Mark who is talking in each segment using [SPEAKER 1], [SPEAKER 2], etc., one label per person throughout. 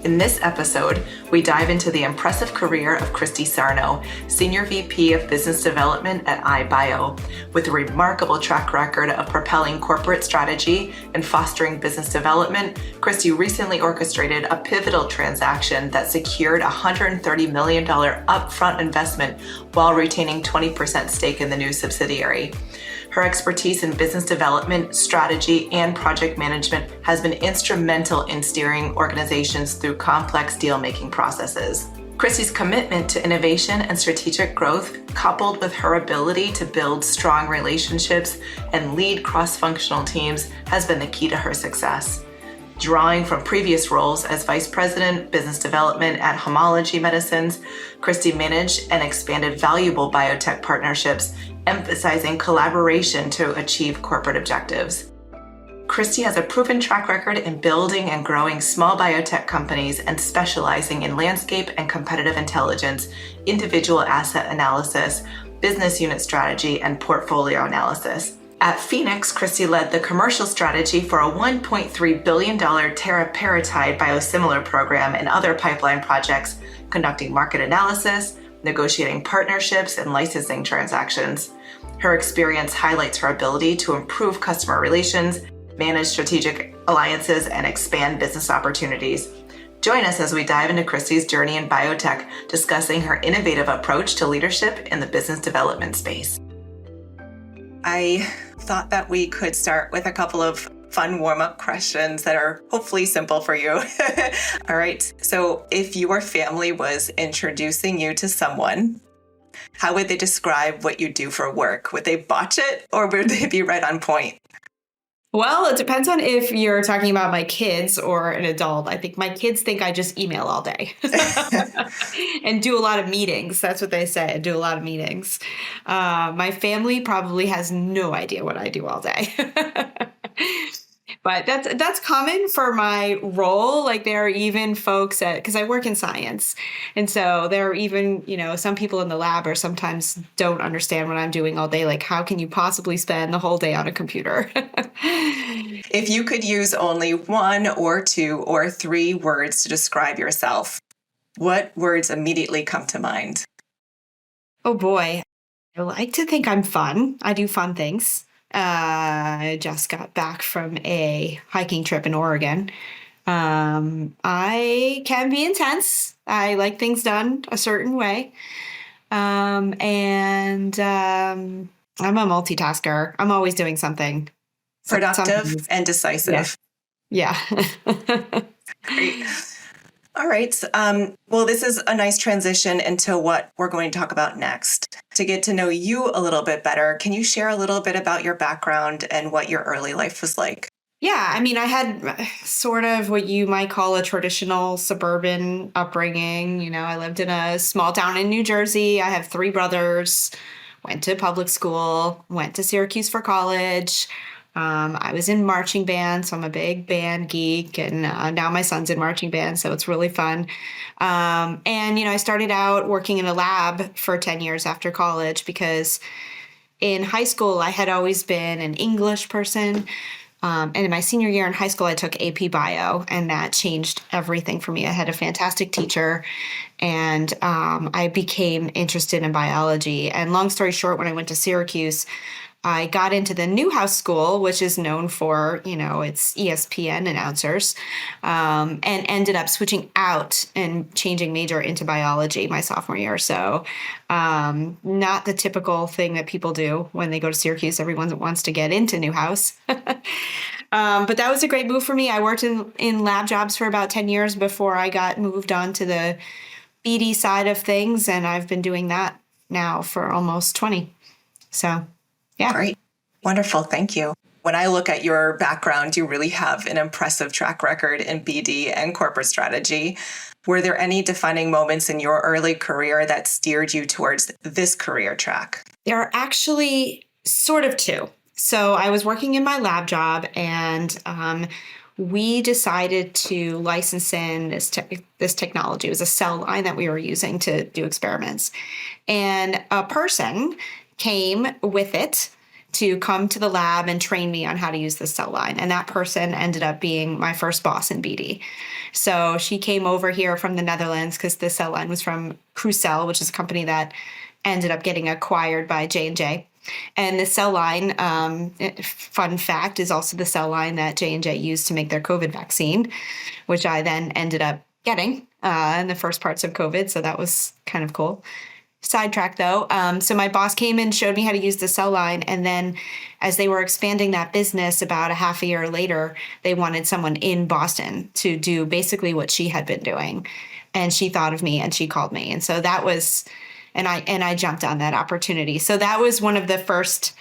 [SPEAKER 1] In this episode, we dive into the impressive career of Kristie Sarno, Senior VP of Business Development at iBio. With a remarkable track record of propelling corporate strategy and fostering business development, Kristie recently orchestrated a pivotal transaction that secured a $130 million upfront investment while retaining 20% stake in the new subsidiary. Her expertise in business development, strategy, and project management has been instrumental in steering organizations through complex deal-making processes. Kristie's commitment to innovation and strategic growth, coupled with her ability to build strong relationships and lead cross-functional teams, has been the key to her success. Drawing from previous roles as Vice President, Business Development at Homology Medicines, Kristie managed and expanded valuable biotech partnerships, emphasizing collaboration to achieve corporate objectives. Kristie has a proven track record in building and growing small biotech companies and specializing in landscape and competitive intelligence, individual asset analysis, business unit strategy, and portfolio analysis. At Phoenix, Kristie led the commercial strategy for a $1.3 billion teriparatide biosimilar program and other pipeline projects, conducting market analysis, negotiating partnerships, and licensing transactions. Her experience highlights her ability to improve customer relations, manage strategic alliances, and expand business opportunities. Join us as we dive into Kristie's journey in biotech, discussing her innovative approach to leadership in the business development space. I thought that we could start with a couple of fun warm-up questions that are hopefully simple for you. All right. So if your family was introducing you to someone, how would they describe what you do for work? Would they botch it or would they be right on point?
[SPEAKER 2] Well, it depends on if you're talking about my kids or an adult. I think my kids think I just email all day and do a lot of meetings. That's what they say. I do a lot of meetings. My family probably has no idea what I do all day. But that's common for my role. Like there are even folks because I work in science. And so there are even, some people in the lab or sometimes don't understand what I'm doing all day. Like, how can you possibly spend the whole day on a computer?
[SPEAKER 1] If you could use only one or two or three words to describe yourself, what words immediately come to mind?
[SPEAKER 2] Oh boy. I like to think I'm fun. I do fun things. I just got back from a hiking trip in Oregon. I can be intense. I like things done a certain way. And I'm a multitasker. I'm always doing something.
[SPEAKER 1] Productive and decisive.
[SPEAKER 2] Yeah.
[SPEAKER 1] Great. All right. Well, this is a nice transition into what we're going to talk about next. To get to know you a little bit better, can you share a little bit about your background and what your early life was like?
[SPEAKER 2] Yeah, I mean, I had sort of what you might call a traditional suburban upbringing. I lived in a small town in New Jersey. I have 3 brothers, went to public school, went to Syracuse for college. I was in marching band, so I'm a big band geek, and now my son's in marching band, so it's really fun. I started out working in a lab for 10 years after college because in high school, I had always been an English person. And in my senior year in high school, I took AP Bio, and that changed everything for me. I had a fantastic teacher, and I became interested in biology. And long story short, when I went to Syracuse, I got into the Newhouse School, which is known for, its ESPN announcers, and ended up switching out and changing major into biology my sophomore year. So not the typical thing that people do when they go to Syracuse. Everyone wants to get into Newhouse. But that was a great move for me. I worked in lab jobs for about 10 years before I got moved on to the BD side of things, and I've been doing that now for almost 20. So yeah.
[SPEAKER 1] Great. Wonderful. Thank you. When I look at your background, you really have an impressive track record in BD and corporate strategy. Were there any defining moments in your early career that steered you towards this career track?
[SPEAKER 2] There are actually sort of 2. So I was working in my lab job, and we decided to license in this technology. It was a cell line that we were using to do experiments. And a person came with it to come to the lab and train me on how to use the cell line. And that person ended up being my first boss in BD. So she came over here from the Netherlands because the cell line was from Crucell, which is a company that ended up getting acquired by J&J. And the cell line, fun fact, is also the cell line that J&J used to make their COVID vaccine, which I then ended up getting in the first parts of COVID. So that was kind of cool. Sidetrack though. So my boss came and showed me how to use the cell line. And then as they were expanding that business about a half a year later, they wanted someone in Boston to do basically what she had been doing. And she thought of me and she called me. And so that was, and I jumped on that opportunity. So that was one of the first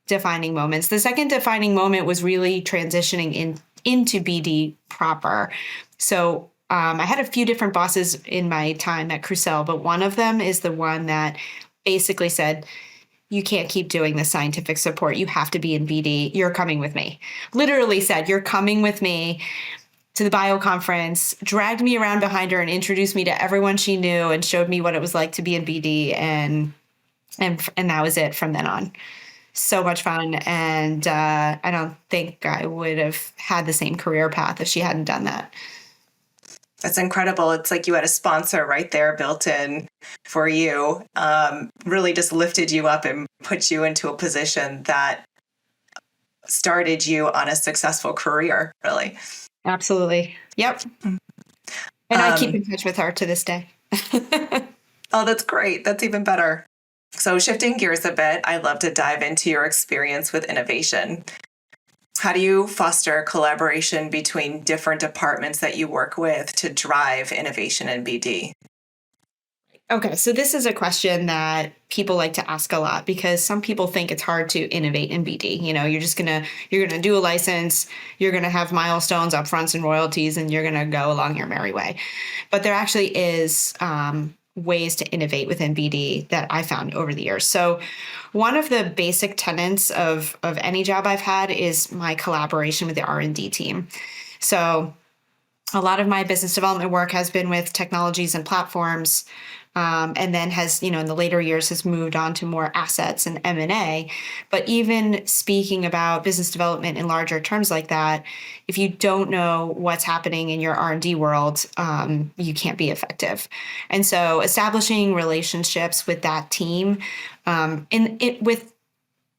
[SPEAKER 2] defining moments. The second defining moment was really transitioning into BD proper. So I had a few different bosses in my time at Crucell, but one of them is the one that basically said, you can't keep doing the scientific support. You have to be in BD. You're coming with me. Literally said, you're coming with me to the bio conference, dragged me around behind her and introduced me to everyone she knew and showed me what it was like to be in BD. And that was it from then on. So much fun. And I don't think I would have had the same career path if she hadn't done that.
[SPEAKER 1] That's incredible. It's like you had a sponsor right there built in for you, really just lifted you up and put you into a position that started you on a successful career, really.
[SPEAKER 2] Absolutely. Yep. And I keep in touch with her to this day.
[SPEAKER 1] Oh, that's great. That's even better. So shifting gears a bit, I'd love to dive into your experience with innovation. How do you foster collaboration between different departments that you work with to drive innovation in BD?
[SPEAKER 2] Okay, so this is a question that people like to ask a lot because some people think it's hard to innovate in BD. You know, you're gonna do a license, you're gonna have milestones, upfronts, and royalties, and you're gonna go along your merry way. But there actually is ways to innovate within BD that I found over the years. So one of the basic tenets of any job I've had is my collaboration with the R&D team. So a lot of my business development work has been with technologies and platforms, and then has, in the later years has moved on to more assets and M&A. But even speaking about business development in larger terms like that, if you don't know what's happening in your R&D world, you can't be effective. And so establishing relationships with that team,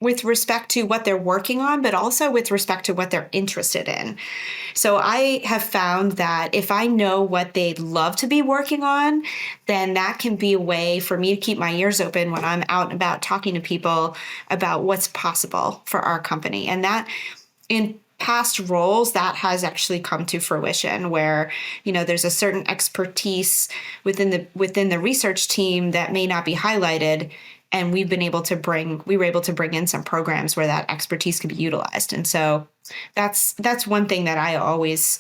[SPEAKER 2] with respect to what they're working on, but also with respect to what they're interested in. So I have found that if I know what they'd love to be working on, then that can be a way for me to keep my ears open when I'm out and about talking to people about what's possible for our company. And that in past roles, that has actually come to fruition where, there's a certain expertise within the research team that may not be highlighted. And we were able to bring in some programs where that expertise could be utilized. And so that's one thing that I always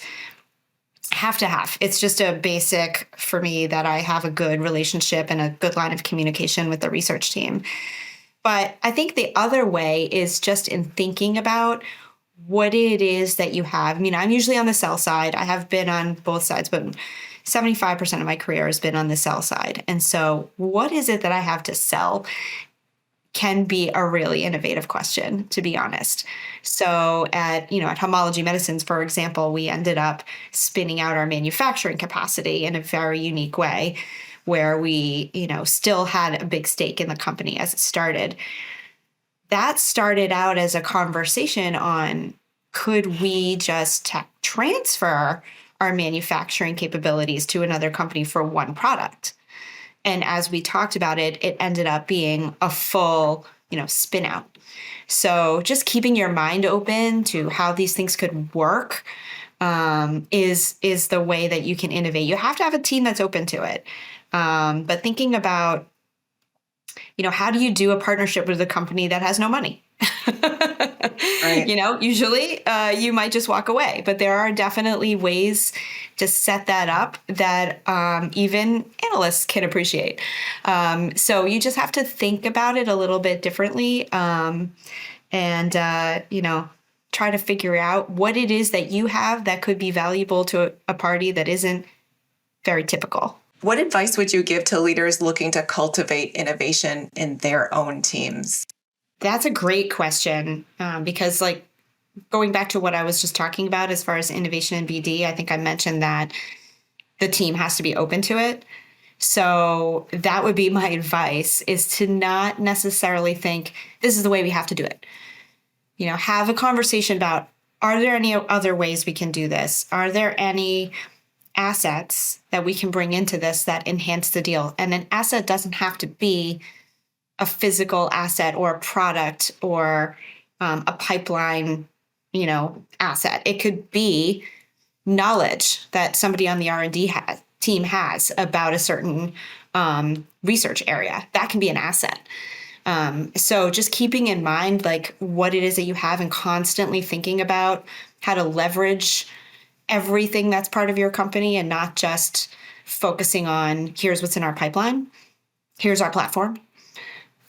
[SPEAKER 2] have to have. It's just a basic for me that I have a good relationship and a good line of communication with the research team. But I think the other way is just in thinking about what it is that you have. I'm usually on the sell side. I have been on both sides, but 75% of my career has been on the sell side. And so what is it that I have to sell can be a really innovative question, to be honest. So at Homology Medicines, for example, we ended up spinning out our manufacturing capacity in a very unique way where we, still had a big stake in the company as it started. That started out as a conversation on, could we just transfer our manufacturing capabilities to another company for one product? And as we talked about it, it ended up being a full, spin out. So just keeping your mind open to how these things could work is the way that you can innovate. You have to have a team that's open to it. But thinking about, how do you do a partnership with a company that has no money? Right. Usually you might just walk away, but there are definitely ways to set that up that even analysts can appreciate. So you just have to think about it a little bit differently and try to figure out what it is that you have that could be valuable to a party that isn't very typical.
[SPEAKER 1] What advice would you give to leaders looking to cultivate innovation in their own teams?
[SPEAKER 2] That's a great question, because like going back to what I was just talking about as far as innovation and BD, I think I mentioned that the team has to be open to it. So that would be my advice, is to not necessarily think this is the way we have to do it. Have a conversation about, are there any other ways we can do this? Are there any assets that we can bring into this that enhance the deal? And an asset doesn't have to be a physical asset or a product or a pipeline, asset. It could be knowledge that somebody on the R&D team has about a certain research area. That can be an asset. So just keeping in mind like what it is that you have and constantly thinking about how to leverage everything that's part of your company and not just focusing on here's what's in our pipeline, here's our platform.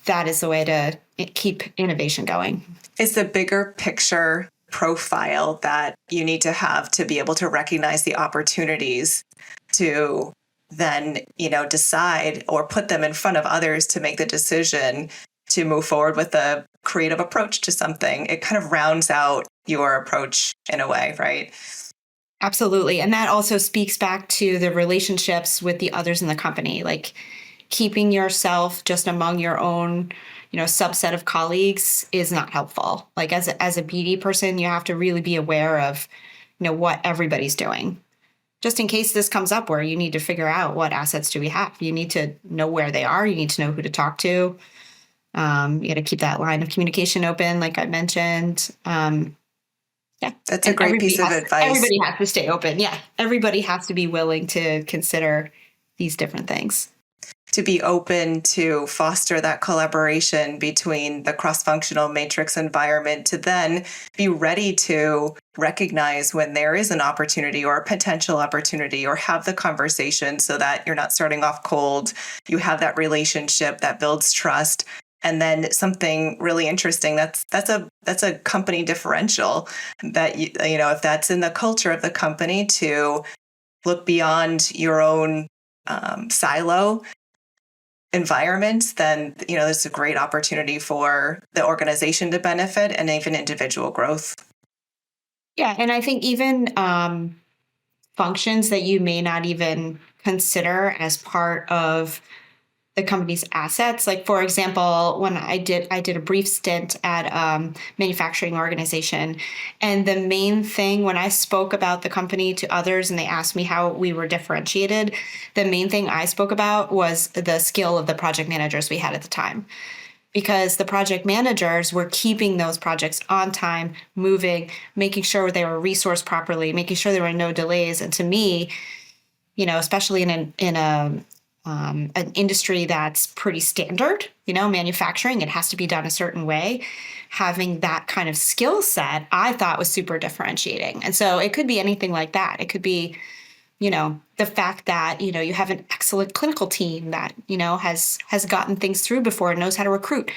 [SPEAKER 2] That is the way to keep innovation going.
[SPEAKER 1] Is the bigger picture profile that you need to have to be able to recognize the opportunities to then, decide or put them in front of others to make the decision to move forward with a creative approach to something. It kind of rounds out your approach in a way, right?
[SPEAKER 2] Absolutely. And that also speaks back to the relationships with the others in the company, like keeping yourself just among your own, subset of colleagues is not helpful. Like as a BD person, you have to really be aware of, what everybody's doing. Just in case this comes up where you need to figure out what assets do we have. You need to know where they are. You need to know who to talk to. You got to keep that line of communication open, like I mentioned. Yeah,
[SPEAKER 1] that's a great piece of advice.
[SPEAKER 2] Everybody has to stay open. Yeah, everybody has to be willing to consider these different things.
[SPEAKER 1] To be open to foster that collaboration between the cross-functional matrix environment, to then be ready to recognize when there is an opportunity or a potential opportunity, or have the conversation so that you're not starting off cold. You have that relationship that builds trust. And then something really interesting, that's a company differential that, if that's in the culture of the company, to look beyond your own silo environment, then, there's a great opportunity for the organization to benefit and even individual growth.
[SPEAKER 2] Yeah. And I think even functions that you may not even consider as part of the company's assets. Like, for example, when I did a brief stint at manufacturing organization. And the main thing when I spoke about the company to others and they asked me how we were differentiated, the main thing I spoke about was the skill of the project managers we had at the time. Because the project managers were keeping those projects on time, moving, making sure they were resourced properly, making sure there were no delays. And to me, especially in an industry that's pretty standard, manufacturing, it has to be done a certain way. Having that kind of skill set, I thought was super differentiating. And so it could be anything like that. It could be, the fact that, you have an excellent clinical team that, has gotten things through before and knows how to recruit.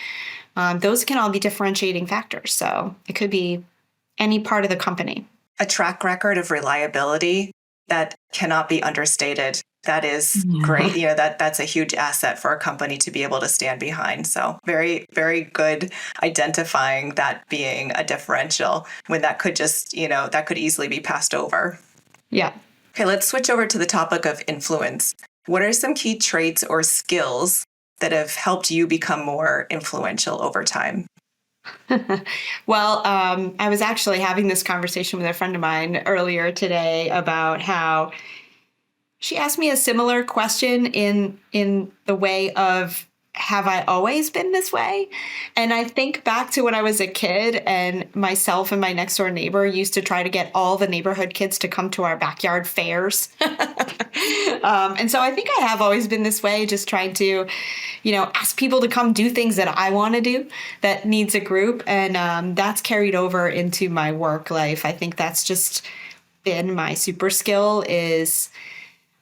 [SPEAKER 2] Those can all be differentiating factors. So it could be any part of the company.
[SPEAKER 1] A track record of reliability that cannot be understated. That is great. That's a huge asset for a company to be able to stand behind. So very, very good identifying that being a differential when that could just, that could easily be passed over.
[SPEAKER 2] Yeah.
[SPEAKER 1] Okay, let's switch over to the topic of influence. What are some key traits or skills that have helped you become more influential over time?
[SPEAKER 2] Well, I was actually having this conversation with a friend of mine earlier today about how she asked me a similar question in the way of, have I always been this way? And I think back to when I was a kid and myself and my next door neighbor used to try to get all the neighborhood kids to come to our backyard fairs. And so I think I have always been this way, just trying to, ask people to come do things that I want to do that needs a group. And that's carried over into my work life. I think that's just been my super skill. Is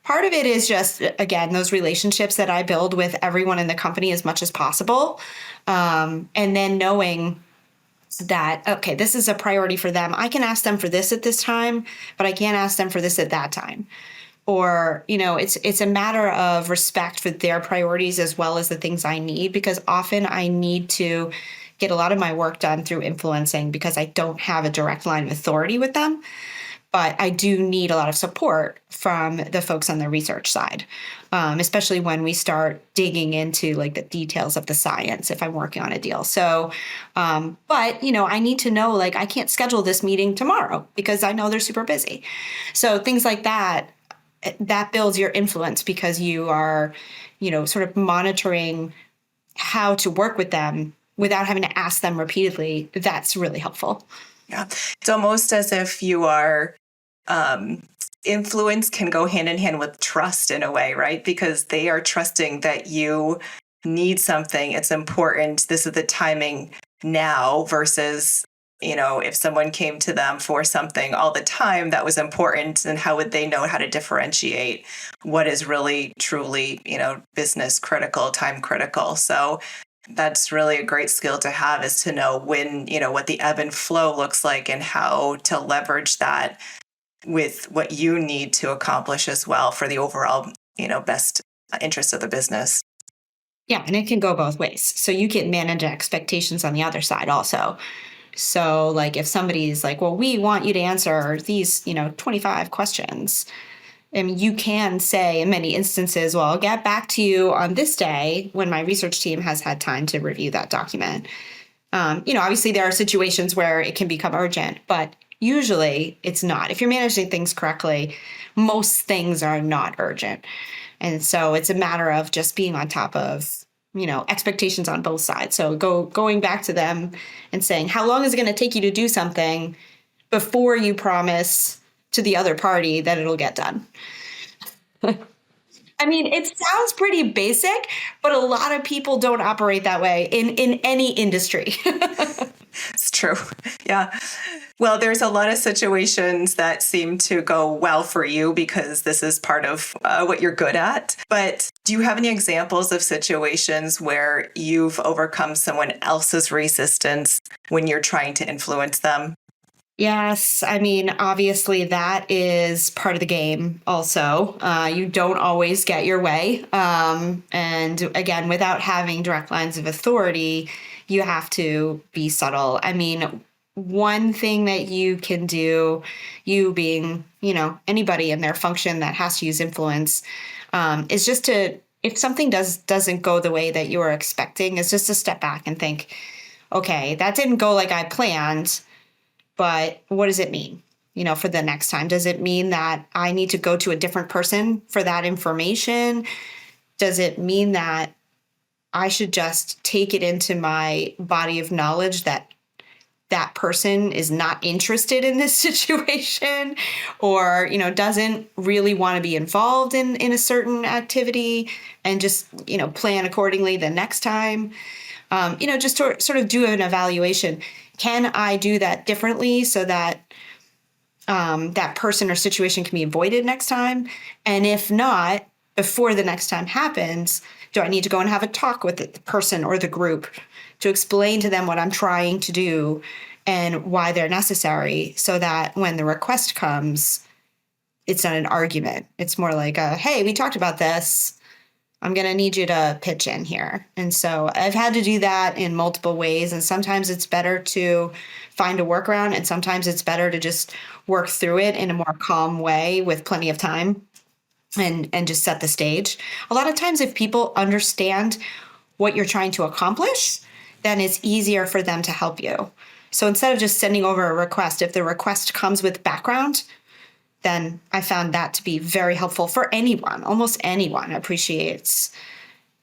[SPEAKER 2] part of it is just, again, those relationships that I build with everyone in the company as much as possible. And then knowing that, okay, this is a priority for them. I can ask them for this at this time, but I can't ask them for this at that time. Or, it's a matter of respect for their priorities as well as the things I need, because often I need to get a lot of my work done through influencing because I don't have a direct line of authority with them. But I do need a lot of support from the folks on the research side, especially when we start digging into like the details of the science if I'm working on a deal. So, but I need to know, like, I can't schedule this meeting tomorrow because I know they're super busy. So things like that builds your influence because you are, sort of monitoring how to work with them without having to ask them repeatedly. That's really helpful.
[SPEAKER 1] Yeah. It's almost as if you are influence can go hand in hand with trust in a way, right? Because they are trusting that you need something. It's important. This is the timing now versus, if someone came to them for something all the time that was important, then how would they know how to differentiate what is really, truly, business critical, time critical? So that's really a great skill to have, is to know when, what the ebb and flow looks like and how to leverage that with what you need to accomplish as well for the overall, best interest of the business.
[SPEAKER 2] Yeah, and it can go both ways. So you can manage expectations on the other side also. So like if somebody's like, well, we want you to answer these, 25 questions. I mean, you can say in many instances, well, I'll get back to you on this day when my research team has had time to review that document. Obviously there are situations where it can become urgent, but usually it's not. If you're managing things correctly, most things are not urgent. And so it's a matter of just being on top of, expectations on both sides. So going back to them and saying, how long is it going to take you to do something before you promise to the other party that it'll get done? I mean, it sounds pretty basic, but a lot of people don't operate that way in any industry.
[SPEAKER 1] It's true. Yeah. Well, there's a lot of situations that seem to go well for you because this is part of what you're good at. But do you have any examples of situations where you've overcome someone else's resistance when you're trying to influence them?
[SPEAKER 2] Yes. I mean, obviously, that is part of the game also. You don't always get your way. And again, without having direct lines of authority, you have to be subtle. I mean, one thing that you can do, you being, anybody in their function that has to use influence, is just to, if something doesn't go the way that you were expecting, is just to step back and think, okay, that didn't go like I planned. But what does it mean, for the next time? Does it mean that I need to go to a different person for that information? Does it mean that I should just take it into my body of knowledge that that person is not interested in this situation or, doesn't really want to be involved in a certain activity and just, plan accordingly the next time? Just to sort of do an evaluation. Can I do that differently so that that person or situation can be avoided next time? And if not, before the next time happens, do I need to go and have a talk with the person or the group to explain to them what I'm trying to do and why they're necessary so that when the request comes, it's not an argument. It's more like, hey, we talked about this. I'm going to need you to pitch in here. And so I've had to do that in multiple ways. And sometimes it's better to find a workaround. And sometimes it's better to just work through it in a more calm way with plenty of time and just set the stage. A lot of times if people understand what you're trying to accomplish, then it's easier for them to help you. So instead of just sending over a request, if the request comes with background, then I found that to be very helpful for anyone. Almost anyone appreciates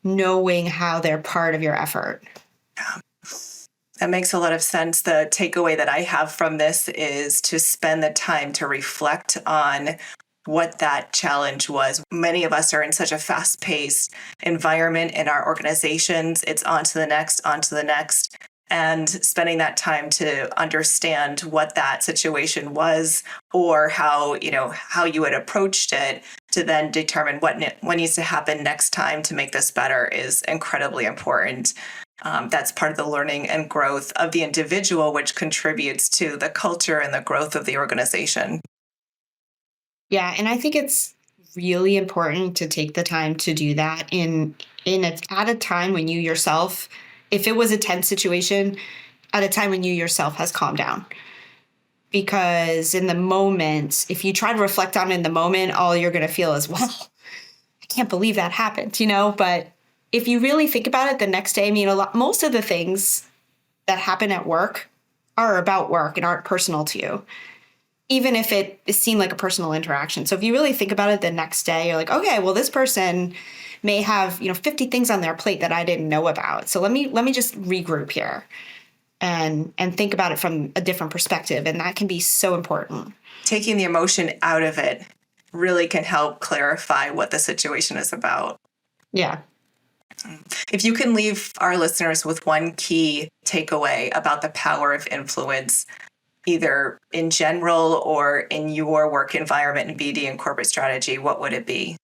[SPEAKER 2] knowing how they're part of your effort.
[SPEAKER 1] Yeah. That makes a lot of sense. The takeaway that I have from this is to spend the time to reflect on what that challenge was. Many of us are in such a fast-paced environment in our organizations. It's on to the next, on to the next. And spending that time to understand what that situation was or how you had approached it to then determine what needs to happen next time to make this better is incredibly important. That's part of the learning and growth of the individual, which contributes to the culture and the growth of the organization.
[SPEAKER 2] Yeah, and I think it's really important to take the time to do that at a time when you yourself if it was a tense situation, at a time when you yourself has calmed down. Because in the moment, if you try to reflect on it in the moment, all you're going to feel is, well, I can't believe that happened, But if you really think about it the next day, I mean, most of the things that happen at work are about work and aren't personal to you, even if it seemed like a personal interaction. So if you really think about it the next day, you're like, okay, well, this person may have, 50 things on their plate that I didn't know about. So let me just regroup here and think about it from a different perspective. And that can be so important.
[SPEAKER 1] Taking the emotion out of it really can help clarify what the situation is about.
[SPEAKER 2] Yeah.
[SPEAKER 1] If you can leave our listeners with one key takeaway about the power of influence, either in general or in your work environment in BD and corporate strategy, what would it be?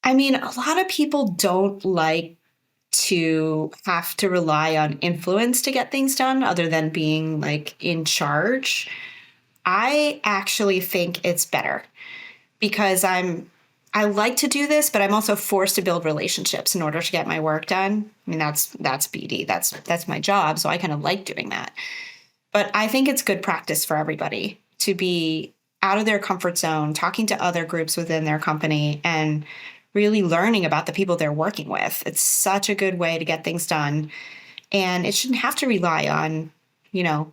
[SPEAKER 2] I mean, a lot of people don't like to have to rely on influence to get things done other than being like in charge. I actually think it's better because I like to do this, but I'm also forced to build relationships in order to get my work done. I mean, that's BD. That's my job. So I kind of like doing that. But I think it's good practice for everybody to be out of their comfort zone, talking to other groups within their company and really learning about the people they're working with. It's such a good way to get things done. And it shouldn't have to rely on,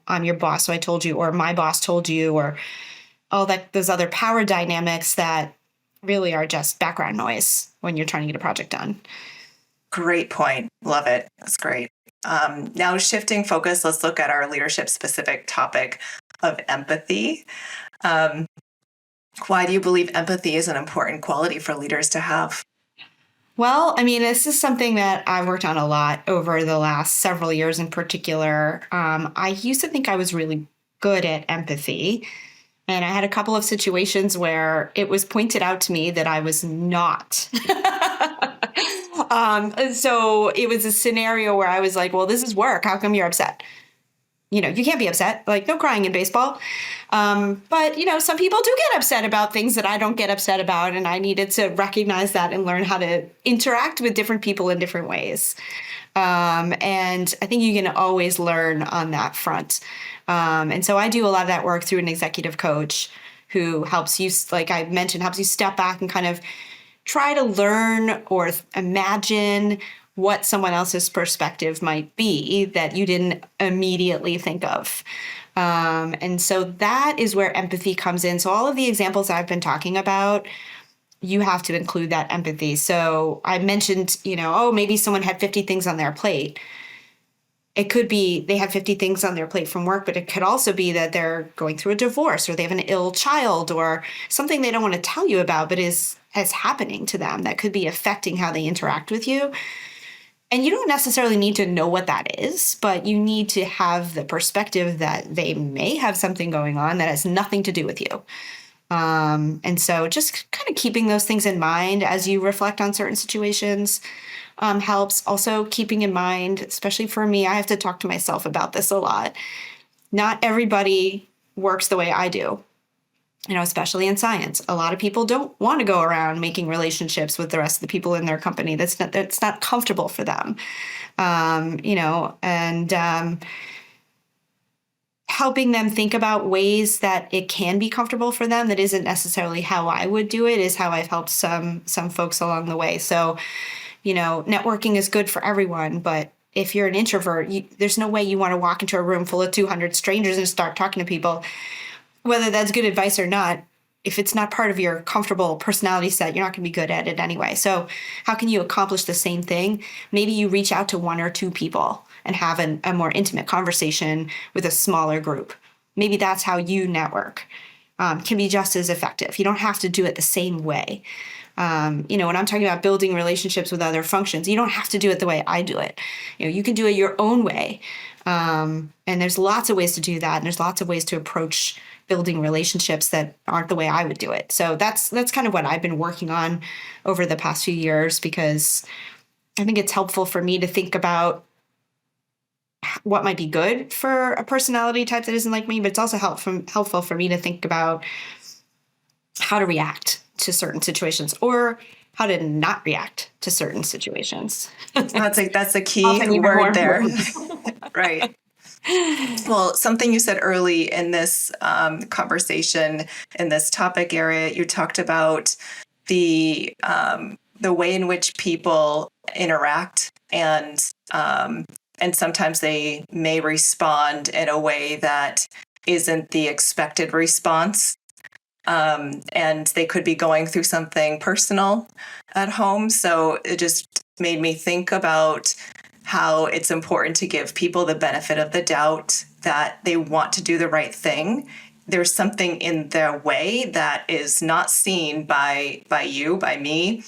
[SPEAKER 2] I'm your boss, so I told you, or my boss told you, or all those other power dynamics that really are just background noise when you're trying to get a project done.
[SPEAKER 1] Great point. Love it. That's great. Now shifting focus, let's look at our leadership specific topic of empathy. Why do you believe empathy is an important quality for leaders to have?
[SPEAKER 2] Well, I mean, this is something that I've worked on a lot over the last several years in particular. I used to think I was really good at empathy. And I had a couple of situations where it was pointed out to me that I was not. So it was a scenario where I was like, well, this is work. How come you're upset? You can't be upset, like no crying in baseball. But, some people do get upset about things that I don't get upset about. And I needed to recognize that and learn how to interact with different people in different ways. And I think you can always learn on that front. And so I do a lot of that work through an executive coach who helps you, like I mentioned, helps you step back and kind of try to learn or imagine what someone else's perspective might be that you didn't immediately think of. And so that is where empathy comes in. So all of the examples I've been talking about, you have to include that empathy. So I mentioned, maybe someone had 50 things on their plate. It could be they have 50 things on their plate from work, but it could also be that they're going through a divorce or they have an ill child or something they don't want to tell you about, but is happening to them that could be affecting how they interact with you. And you don't necessarily need to know what that is, but you need to have the perspective that they may have something going on that has nothing to do with you. And so just kind of keeping those things in mind as you reflect on certain situations helps. Also keeping in mind, especially for me, I have to talk to myself about this a lot. Not everybody works the way I do. Especially in science, a lot of people don't want to go around making relationships with the rest of the people in their company. That's not comfortable for them, and helping them think about ways that it can be comfortable for them. That isn't necessarily how I would do it. Is how I've helped some folks along the way. So, networking is good for everyone, but if you're an introvert, there's no way you want to walk into a room full of 200 strangers and start talking to people. Whether that's good advice or not, if it's not part of your comfortable personality set, you're not going to be good at it anyway. So how can you accomplish the same thing? Maybe you reach out to one or two people and have a more intimate conversation with a smaller group. Maybe that's how you network. Can be just as effective. You don't have to do it the same way. When I'm talking about building relationships with other functions, you don't have to do it the way I do it. You can do it your own way. And there's lots of ways to do that. And there's lots of ways to approach building relationships that aren't the way I would do it. So that's kind of what I've been working on over the past few years, because I think it's helpful for me to think about what might be good for a personality type that isn't like me, but it's also helpful for me to think about how to react to certain situations or how to not react to certain situations.
[SPEAKER 1] That's a key
[SPEAKER 2] Often even more
[SPEAKER 1] word there.
[SPEAKER 2] important.
[SPEAKER 1] Right. Well, something you said early in this conversation, in this topic area, you talked about the way in which people interact, and sometimes they may respond in a way that isn't the expected response. And they could be going through something personal at home. So it just made me think about how it's important to give people the benefit of the doubt that they want to do the right thing. There's something in their way that is not seen by you, by me,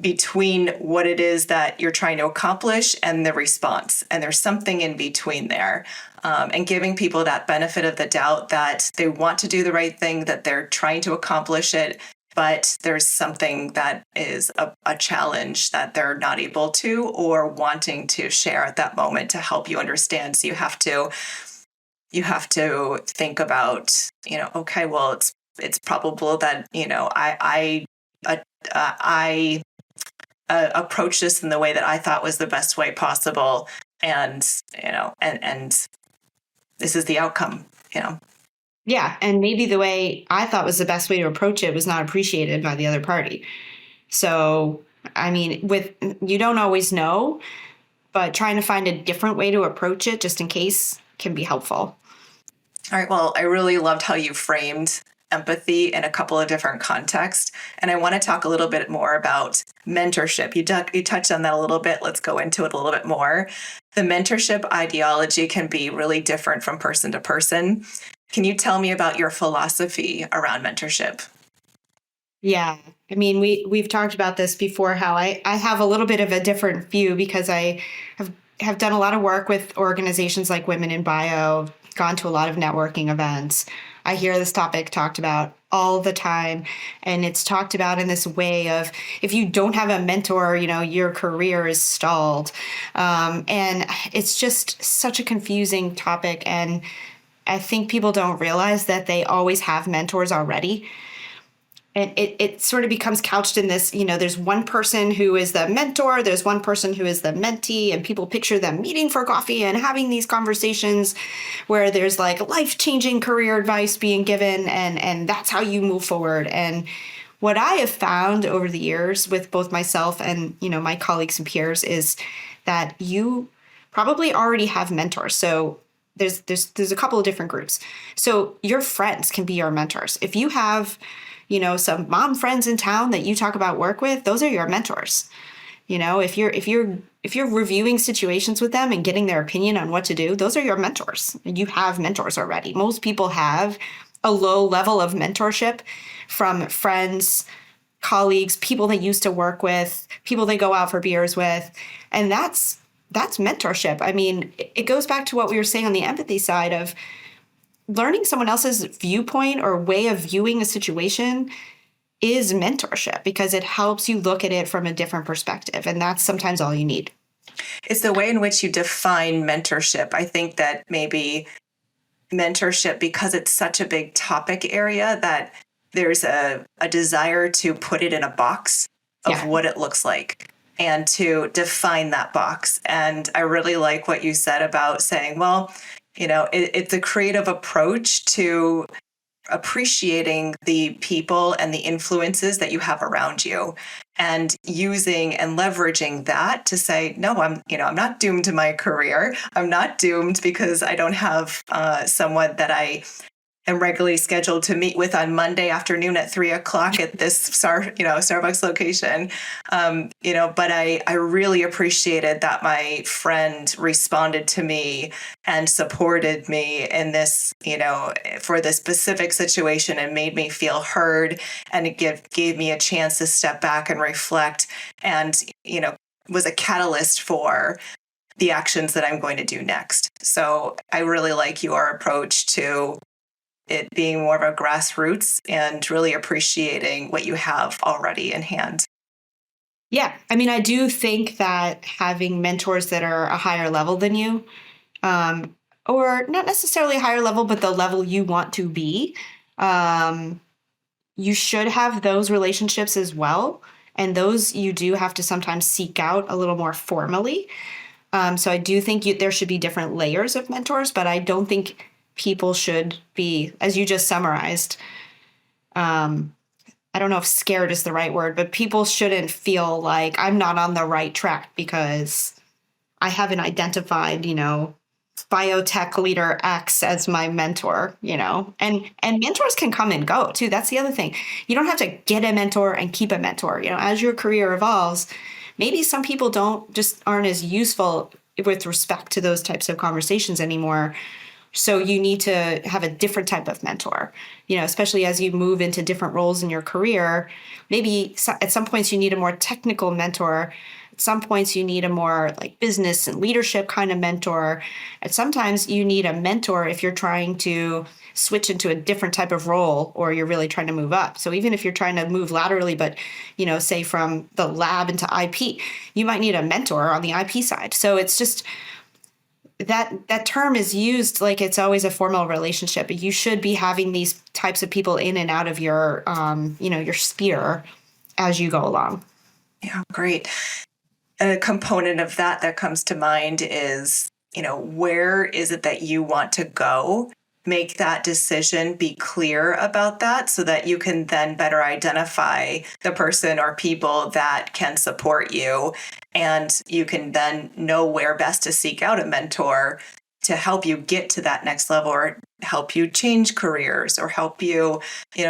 [SPEAKER 1] between what it is that you're trying to accomplish and the response. And there's something in between there. And giving people that benefit of the doubt that they want to do the right thing, that they're trying to accomplish it, but there's something that is a challenge that they're not able to or wanting to share at that moment to help you understand. So you have to think about, okay, well, it's probable that, I approach this in the way that I thought was the best way possible. And, and this is the outcome,
[SPEAKER 2] Yeah. And maybe the way I thought was the best way to approach it was not appreciated by the other party. So, I mean, you don't always know, but trying to find a different way to approach it just in case can be helpful.
[SPEAKER 1] All right. Well, I really loved how you framed empathy in a couple of different contexts. And I want to talk a little bit more about mentorship. You touched on that a little bit. Let's go into it a little bit more. The mentorship ideology can be really different from person to person. Can you tell me about your philosophy around mentorship?
[SPEAKER 2] Yeah. I mean, we've talked about this before, how I have a little bit of a different view because I have done a lot of work with organizations like Women in Bio, gone to a lot of networking events. I hear this topic talked about all the time. And it's talked about in this way of, if you don't have a mentor, your career is stalled. And it's just such a confusing topic. And I think people don't realize that they always have mentors already. And it sort of becomes couched in this, there's one person who is the mentor, there's one person who is the mentee, and people picture them meeting for coffee and having these conversations where there's like life-changing career advice being given, and that's how you move forward. And what I have found over the years with both myself and, my colleagues and peers is that you probably already have mentors. So there's a couple of different groups. So your friends can be your mentors. If you have some mom friends in town that you talk about work with, those are your mentors. If you're reviewing situations with them and getting their opinion on what to do, those are your mentors. You have mentors already. Most people have a low level of mentorship from friends, colleagues, people they used to work with, people they go out for beers with. And that's mentorship. I mean, it goes back to what we were saying on the empathy side of learning someone else's viewpoint or way of viewing a situation is mentorship because it helps you look at it from a different perspective. And that's sometimes all you need.
[SPEAKER 1] It's the way in which you define mentorship. I think that maybe mentorship, because it's such a big topic area, that there's a desire to put it in a box of what it looks like and to define that box. And I really like what you said about saying, well, it's a creative approach to appreciating the people and the influences that you have around you and using and leveraging that to say, no, I'm not doomed to my career. I'm not doomed because I don't have someone that I am regularly scheduled to meet with on Monday afternoon at 3:00 at this Starbucks location. But I really appreciated that my friend responded to me and supported me in this, for this specific situation and made me feel heard, and it gave me a chance to step back and reflect and, was a catalyst for the actions that I'm going to do next. So I really like your approach to it being more of a grassroots and really appreciating what you have already in hand.
[SPEAKER 2] Yeah. I mean, I do think that having mentors that are a higher level than you, or not necessarily a higher level, but the level you want to be, you should have those relationships as well. And those you do have to sometimes seek out a little more formally. So I do think there should be different layers of mentors, but I don't think people should be, as you just summarized, I don't know if scared is the right word, but people shouldn't feel like I'm not on the right track because I haven't identified, biotech leader X as my mentor, and mentors can come and go too. That's the other thing. You don't have to get a mentor and keep a mentor. As your career evolves, maybe some people aren't as useful with respect to those types of conversations anymore. So you need to have a different type of mentor, especially as you move into different roles in your career. Maybe at some points you need a more technical mentor. At some points you need a more like business and leadership kind of mentor. And sometimes you need a mentor if you're trying to switch into a different type of role or you're really trying to move up. So even if you're trying to move laterally, but, say from the lab into IP, you might need a mentor on the IP side. So it's just, that term is used like it's always a formal relationship. You should be having these types of people in and out of your, your sphere as you go along.
[SPEAKER 1] Yeah, great. A component of that comes to mind is, where is it that you want to go? Make that decision, be clear about that so that you can then better identify the person or people that can support you. And you can then know where best to seek out a mentor to help you get to that next level or help you change careers or help you,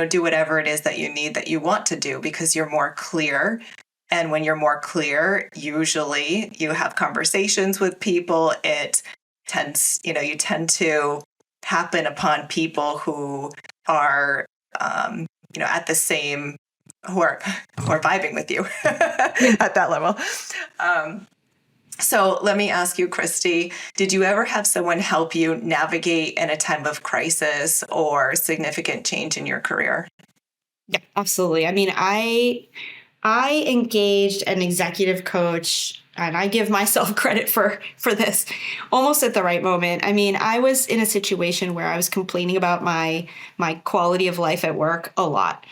[SPEAKER 1] do whatever it is that you need, that you want to do, because you're more clear. And when you're more clear, usually you have conversations with people. It tends, you tend to happen upon people who are, at the same, who are vibing with you at that level. So let me ask you, Kristi, did you ever have someone help you navigate in a time of crisis or significant change in your career?
[SPEAKER 2] Yeah, absolutely. I mean, I engaged an executive coach, and I give myself credit for this almost at the right moment. I mean, I was in a situation where I was complaining about my quality of life at work a lot.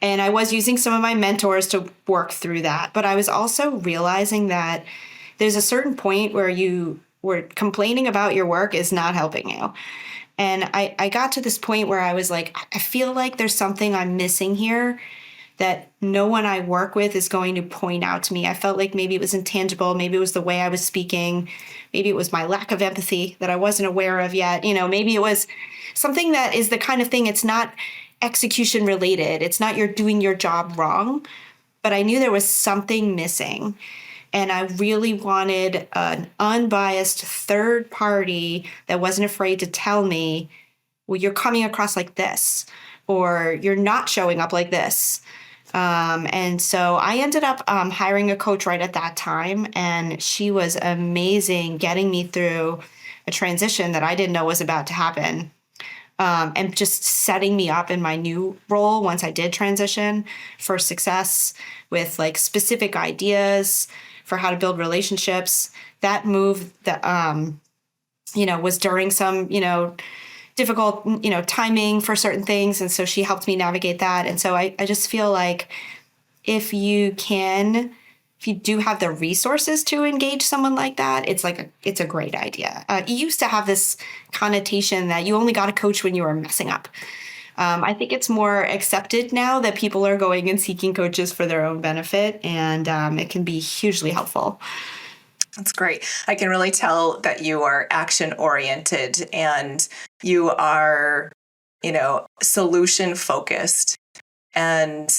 [SPEAKER 2] And I was using some of my mentors to work through that. But I was also realizing that there's a certain point where complaining about your work is not helping you. And I got to this point where I was like, I feel like there's something I'm missing here that no one I work with is going to point out to me. I felt like maybe it was intangible. Maybe it was the way I was speaking. Maybe it was my lack of empathy that I wasn't aware of yet. Maybe it was something that is the kind of thing, it's not execution related. It's not you're doing your job wrong, but I knew there was something missing. And I really wanted an unbiased third party that wasn't afraid to tell me, well, you're coming across like this, or you're not showing up like this. And so I ended up hiring a coach right at that time, and she was amazing getting me through a transition that I didn't know was about to happen. And just setting me up in my new role once I did transition for success with like specific ideas for how to build relationships. That move that, was during some, difficult, timing for certain things. And so she helped me navigate that. And so I just feel like if you do have the resources to engage someone like that, it's a great idea. It used to have this connotation that you only got a coach when you were messing up. I think it's more accepted now that people are going and seeking coaches for their own benefit, and it can be hugely helpful.
[SPEAKER 1] That's great. I can really tell that you are action oriented and you are, solution focused. And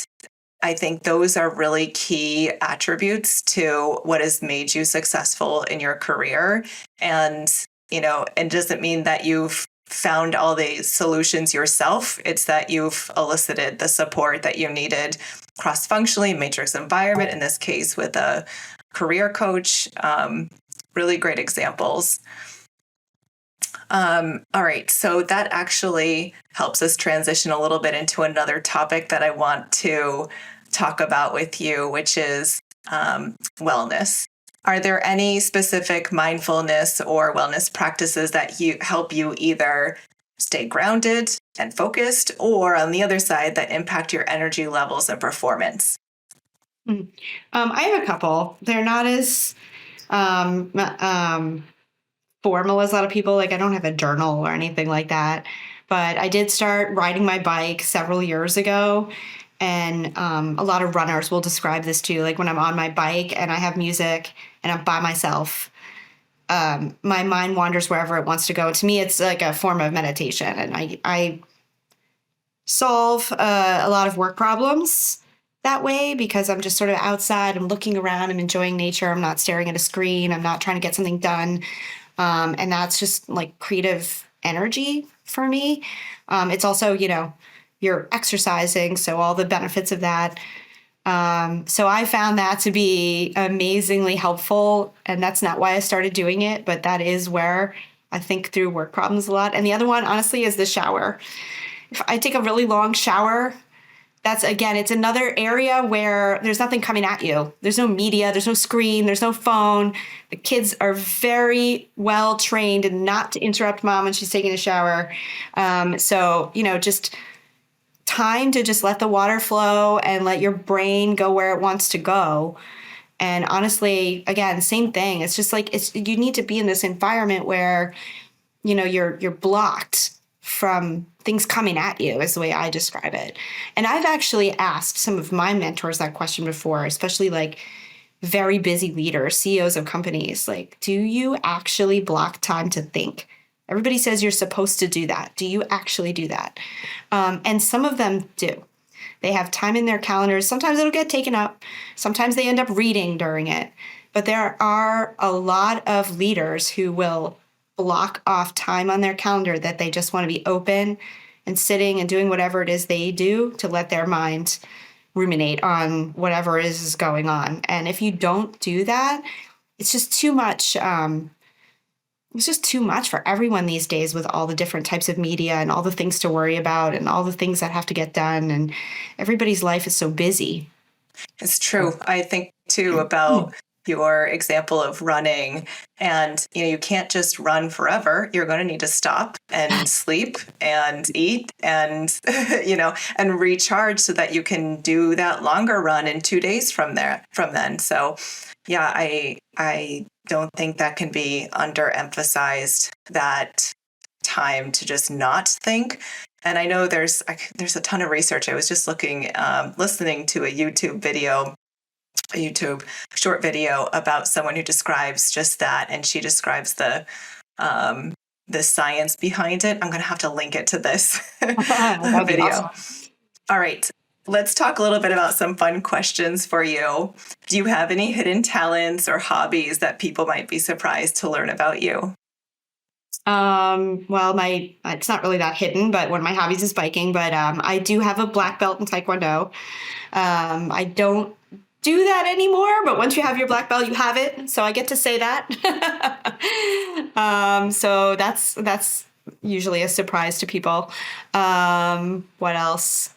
[SPEAKER 1] I think those are really key attributes to what has made you successful in your career. And, it doesn't mean that you've found all the solutions yourself. It's that you've elicited the support that you needed cross-functionally, matrix environment, in this case with a career coach. Really great examples. All right, so that actually helps us transition a little bit into another topic that I want to talk about with you, which is wellness. Are there any specific mindfulness or wellness practices that help you either stay grounded and focused, or on the other side, that impact your energy levels and performance?
[SPEAKER 2] I have a couple. They're not as formal as a lot of people. Like I don't have a journal or anything like that. But I did start riding my bike several years ago. And a lot of runners will describe this too. Like when I'm on my bike and I have music and I'm by myself, my mind wanders wherever it wants to go. To me, it's like a form of meditation. And I solve a lot of work problems that way because I'm just sort of outside. I'm looking around. I'm enjoying nature. I'm not staring at a screen. I'm not trying to get something done. And that's just like creative energy for me. It's also, you're exercising. So all the benefits of that. So I found that to be amazingly helpful. And that's not why I started doing it, but that is where I think through work problems a lot. And the other one, honestly, is the shower. If I take a really long shower, that's again, it's another area where there's nothing coming at you. There's no media, there's no screen, there's no phone. The kids are very well trained and not to interrupt mom when she's taking a shower. So, just time to just let the water flow and let your brain go where it wants to go. And honestly, again, same thing. It's just like you need to be in this environment where, you're blocked from things coming at you is the way I describe it. And I've actually asked some of my mentors that question before, especially like very busy leaders, CEOs of companies, like, do you actually block time to think? Everybody says you're supposed to do that. Do you actually do that? And some of them do. They have time in their calendars. Sometimes it'll get taken up. Sometimes they end up reading during it. But there are a lot of leaders who will block off time on their calendar that they just want to be open and sitting and doing whatever it is they do to let their mind ruminate on whatever is going on. And if you don't do that, it's just too much. It's just too much for everyone these days with all the different types of media and all the things to worry about and all the things that have to get done. And everybody's life is so busy.
[SPEAKER 1] It's true. I think too about your example of running, and you can't just run forever. You're going to need to stop and sleep and eat and and recharge so that you can do that longer run in 2 days from then. So yeah, I don't think that can be underemphasized, that time to just not think. And I know there's a ton of research. I was just listening to a YouTube short video about someone who describes just that, and she describes the science behind it. I'm going to have to link it to this video.
[SPEAKER 2] Awesome.
[SPEAKER 1] All right. Let's talk a little bit about some fun questions for you. Do you have any hidden talents or hobbies that people might be surprised to learn about you?
[SPEAKER 2] Well, it's not really that hidden, but one of my hobbies is biking, but I do have a black belt in Taekwondo. I don't do that anymore, but once you have your black belt, you have it. So I get to say that. So that's usually a surprise to people. What else?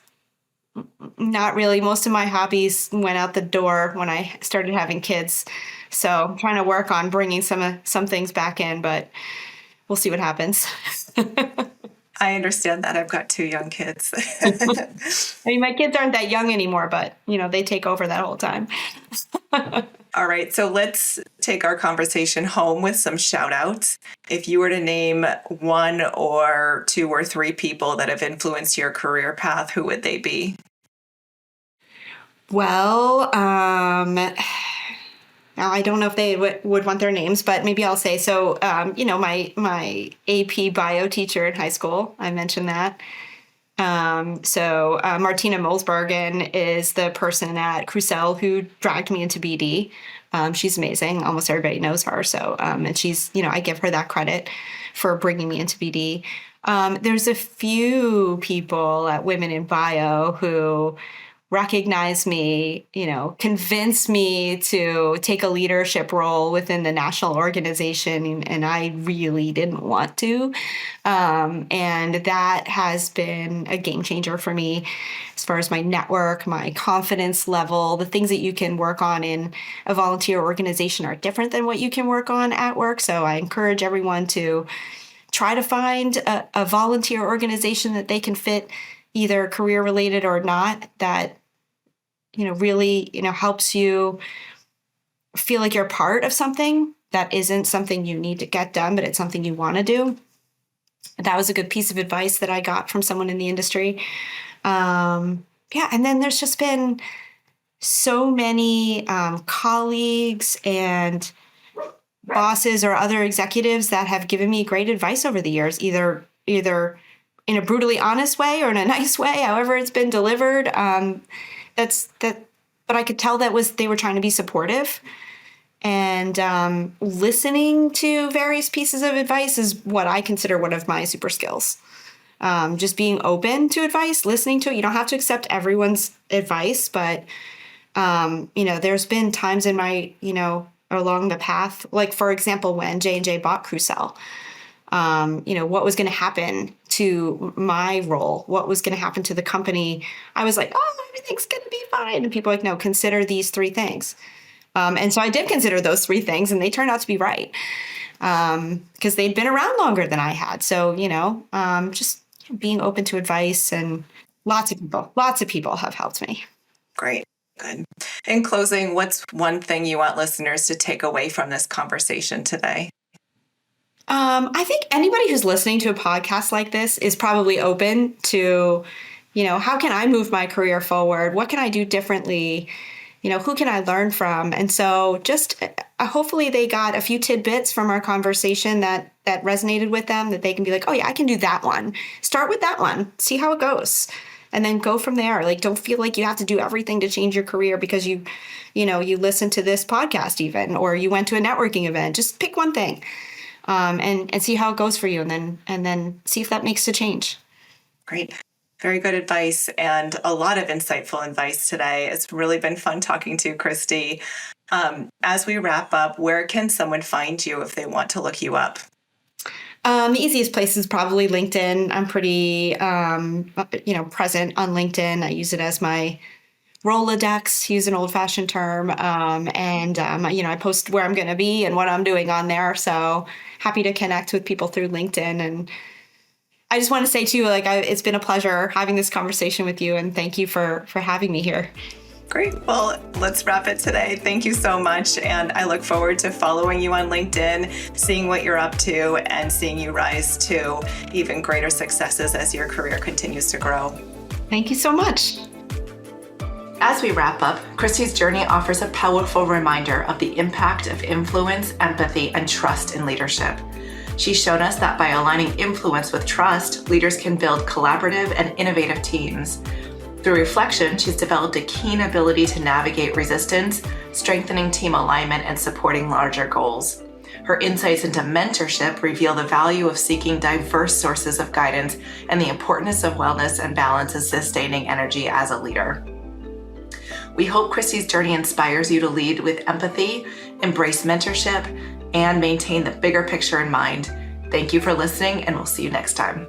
[SPEAKER 2] Not really. Most of my hobbies went out the door when I started having kids. So I'm trying to work on bringing some things back in, but we'll see what happens.
[SPEAKER 1] I understand that. I've got 2 young kids.
[SPEAKER 2] I mean, my kids aren't that young anymore, but they take over that whole time.
[SPEAKER 1] All right. So let's take our conversation home with some shout outs. If you were to name 1 or 2 or 3 people that have influenced your career path, who would they be?
[SPEAKER 2] Well, now I don't know if they would want their names, but maybe I'll say, so, my AP bio teacher in high school, I mentioned that. Martina Molsbergen is the person at Crucell who dragged me into BD. She's amazing. Almost everybody knows her. So, and she's, I give her that credit for bringing me into BD. There's a few people at Women in Bio who recognize me, convince me to take a leadership role within the national organization, and I really didn't want to. And that has been a game changer for me as far as my network, my confidence level. The things that you can work on in a volunteer organization are different than what you can work on at work. So I encourage everyone to try to find a volunteer organization that they can fit, either career related or not, that really, helps you feel like you're part of something that isn't something you need to get done, but it's something you want to do. That was a good piece of advice that I got from someone in the industry. And then there's just been so many colleagues and bosses or other executives that have given me great advice over the years, either in a brutally honest way or in a nice way, however it's been delivered. But I could tell they were trying to be supportive. And listening to various pieces of advice is what I consider one of my super skills. Just being open to advice, listening to it. You don't have to accept everyone's advice, but there's been times in my, along the path, like for example, when J&J bought Crucell, what was going to happen to my role, what was going to happen to the company. I was like, oh, everything's going to be fine. And people are like, no, consider these 3 things. And so I did consider those 3 things, and they turned out to be right, because they'd been around longer than I had. So, just being open to advice, and lots of people have helped me.
[SPEAKER 1] Great. Good. In closing, what's one thing you want listeners to take away from this conversation today?
[SPEAKER 2] I think anybody who's listening to a podcast like this is probably open to, how can I move my career forward? What can I do differently? Who can I learn from? And so just hopefully they got a few tidbits from our conversation that resonated with them, that they can be like, oh yeah, I can do that one. Start with that one, see how it goes, and then go from there. Like, don't feel like you have to do everything to change your career because you listened to this podcast even, or you went to a networking event. Just pick one thing, and see how it goes for you, and then see if that makes a change.
[SPEAKER 1] Great. Very good advice, and a lot of insightful advice today. It's really been fun talking to you, Kristi. As we wrap up, where can someone find you if they want to look you up?
[SPEAKER 2] The easiest place is probably LinkedIn. I'm pretty, present on LinkedIn. I use it as my Rolodex, to use an old-fashioned term. I post where I'm going to be and what I'm doing on there. So happy to connect with people through LinkedIn. And I just want to say too, it's been a pleasure having this conversation with you, and thank you for having me here.
[SPEAKER 1] Great. Well, let's wrap it today. Thank you so much. And I look forward to following you on LinkedIn, seeing what you're up to, and seeing you rise to even greater successes as your career continues to grow.
[SPEAKER 2] Thank you so much.
[SPEAKER 1] As we wrap up, Kristi's journey offers a powerful reminder of the impact of influence, empathy, and trust in leadership. She's shown us that by aligning influence with trust, leaders can build collaborative and innovative teams. Through reflection, she's developed a keen ability to navigate resistance, strengthening team alignment, and supporting larger goals. Her insights into mentorship reveal the value of seeking diverse sources of guidance and the importance of wellness and balance in sustaining energy as a leader. We hope Kristi's journey inspires you to lead with empathy, embrace mentorship, and maintain the bigger picture in mind. Thank you for listening, and we'll see you next time.